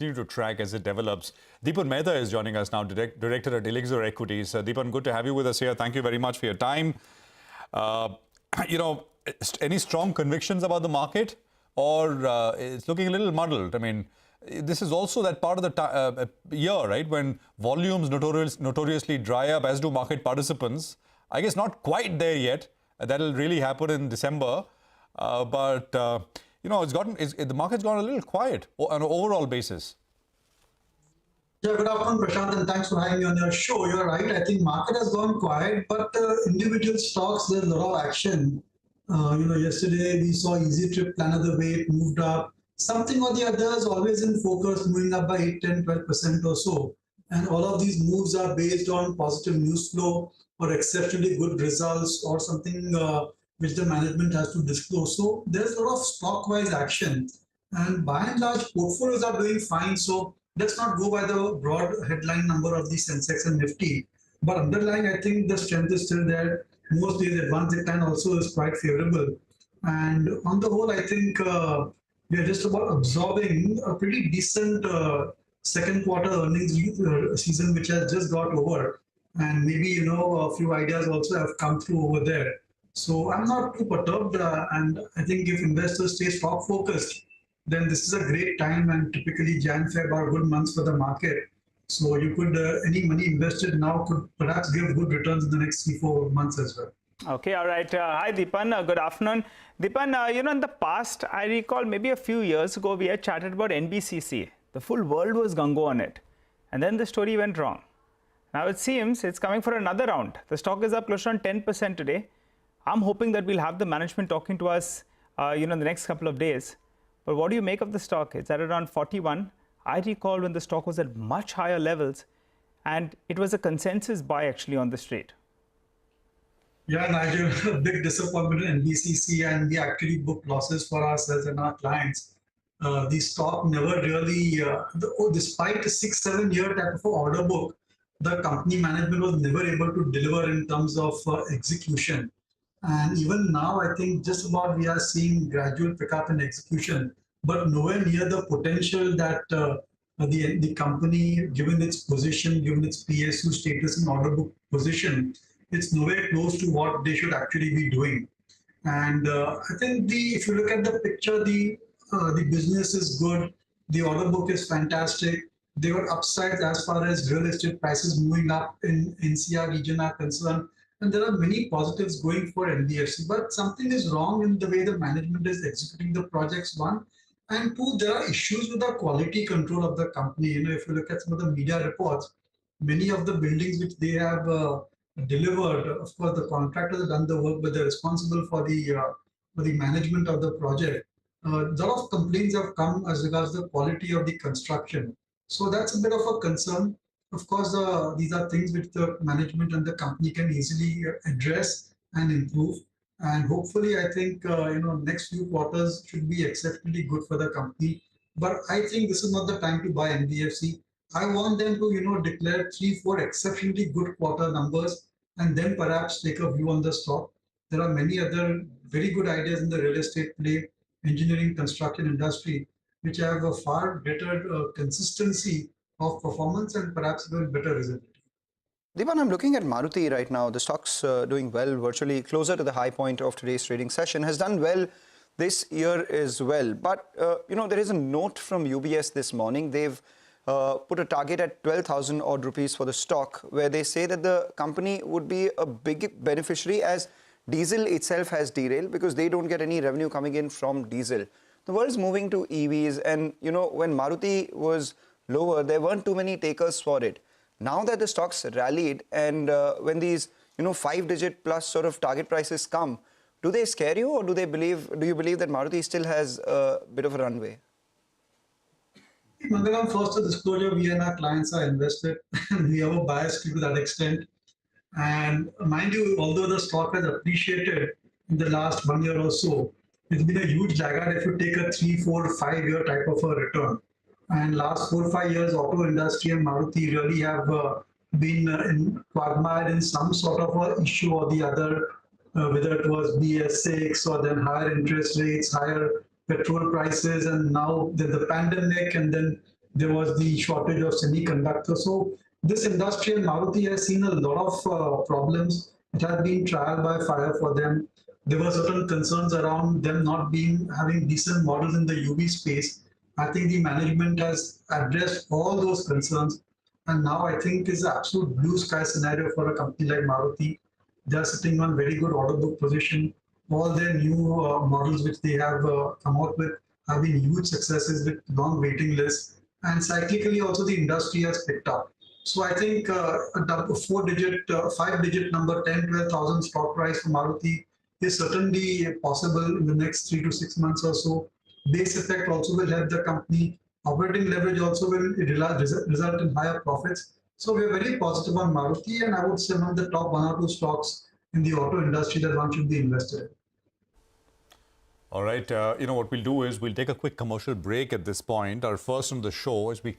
continue to track as it develops. Dipan Mehta is joining us now, Director at Elixir Equities. Dipan, good to have you with us here. Thank you very much for your time. You know, any strong convictions about the market, or it's looking a little muddled? I mean, this is also that part of the year, right, when volumes notoriously dry up, as do market participants. I guess not quite there yet. That'll really happen in December. You know, the market's gone a little quiet on an overall basis. Yeah, good afternoon, Prashant, and thanks for having me on your show. You're right. I think market has gone quiet, but individual stocks, there's a lot of action. Yesterday we saw Easy Trip Plan of the Way, it moved up. Something or the other is always in focus, moving up by 8, 10, 12% or so. And all of these moves are based on positive news flow or exceptionally good results or something which the management has to disclose. So there's a lot of stock-wise action. And by and large, portfolios are doing fine. So let's not go by the broad headline number of the Sensex and Nifty. But underlying, I think the strength is still there. Most days advance decline also is quite favorable. And on the whole, I think we are just about absorbing a pretty decent second quarter earnings season, which has just got over. And maybe, a few ideas also have come through over there. So I'm not too perturbed. And I think if investors stay stock focused, then this is a great time, and typically Jan-Feb are good months for the market. So you could, any money invested now could perhaps give good returns in the next 3-4 months as well. Okay, all right. Hi, Dipan. Good afternoon. Dipan, in the past, I recall maybe a few years ago, we had chatted about NBCC. The full world was gung-ho on it. And then the story went wrong. Now it seems it's coming for another round. The stock is up close to 10% today. I'm hoping that we'll have the management talking to us, in the next couple of days. But what do you make of the stock? It's at around 41. I recall when the stock was at much higher levels, and it was a consensus buy actually on the street. Yeah, Nigel, a big disappointment in NBCC, and we actually booked losses for ourselves and our clients. The stock never really, despite a 6-7 year type of order book, the company management was never able to deliver in terms of execution. And even now, I think just about we are seeing gradual pickup in execution, but nowhere near the potential that the company, given its position, given its PSU status and order book position, it's nowhere close to what they should actually be doing. And I think if you look at the picture, the business is good, the order book is fantastic. There were upsides as far as real estate prices moving up in NCR region are concerned. And there are many positives going for NBFC, but something is wrong in the way the management is executing the projects, one. And two, there are issues with the quality control of the company. If you look at some of the media reports, many of the buildings which they have delivered, of course, the contractors have done the work, but they're responsible for the management of the project. A lot of complaints have come as regards the quality of the construction. So that's a bit of a concern. Of course, these are things which the management and the company can easily address and improve. And hopefully, I think, next few quarters should be exceptionally good for the company. But I think this is not the time to buy NBFC. I want them to, declare 3-4 exceptionally good quarter numbers and then perhaps take a view on the stock. There are many other very good ideas in the real estate play, engineering, construction industry, which have a far better consistency of performance and perhaps even better visibility. Dipan, I'm looking at Maruti right now. The stock's doing well, virtually closer to the high point of today's trading session, has done well this year as well. But, there is a note from UBS this morning. They've put a target at 12,000 odd rupees for the stock, where they say that the company would be a big beneficiary as diesel itself has derailed because they don't get any revenue coming in from diesel. The world is moving to EVs, and, when Maruti was lower, there weren't too many takers for it. Now that the stocks rallied and when these 5-digit plus sort of target prices come, do they scare you, or do you believe that Maruti still has a bit of a runway? Mangalam, first a disclosure, we and our clients are invested and we have a bias to that extent. And mind you, although the stock has appreciated in the last 1 year or so, it's been a huge laggard if you take a 3, 4, 5 year type of a return. And last 4-5 years, auto industry and Maruti really have been in quagmire in some sort of a issue or the other, whether it was BS6 or then higher interest rates, higher petrol prices, and now the pandemic, and then There was the shortage of semiconductors. So this industry in Maruti has seen a lot of problems. It has been trial by fire for them. There were certain concerns around them not having decent models in the UV space. I think the management has addressed all those concerns, and now I think is an absolute blue sky scenario for a company like Maruti. They are sitting on very good order book position. All their new models which they have come out with have been huge successes with long waiting lists. And cyclically also the industry has picked up. So I think a five-digit number, 10, 12,000 stock price for Maruti is certainly possible in the next 3 to 6 months or so. Base effect also will help the company. Operating leverage also will result in higher profits. So we are very positive on Maruti, and I would say among the top 1 or 2 stocks in the auto industry that one should be invested in. All right, what we'll do is we'll take a quick commercial break at this point. Our first on the show, as we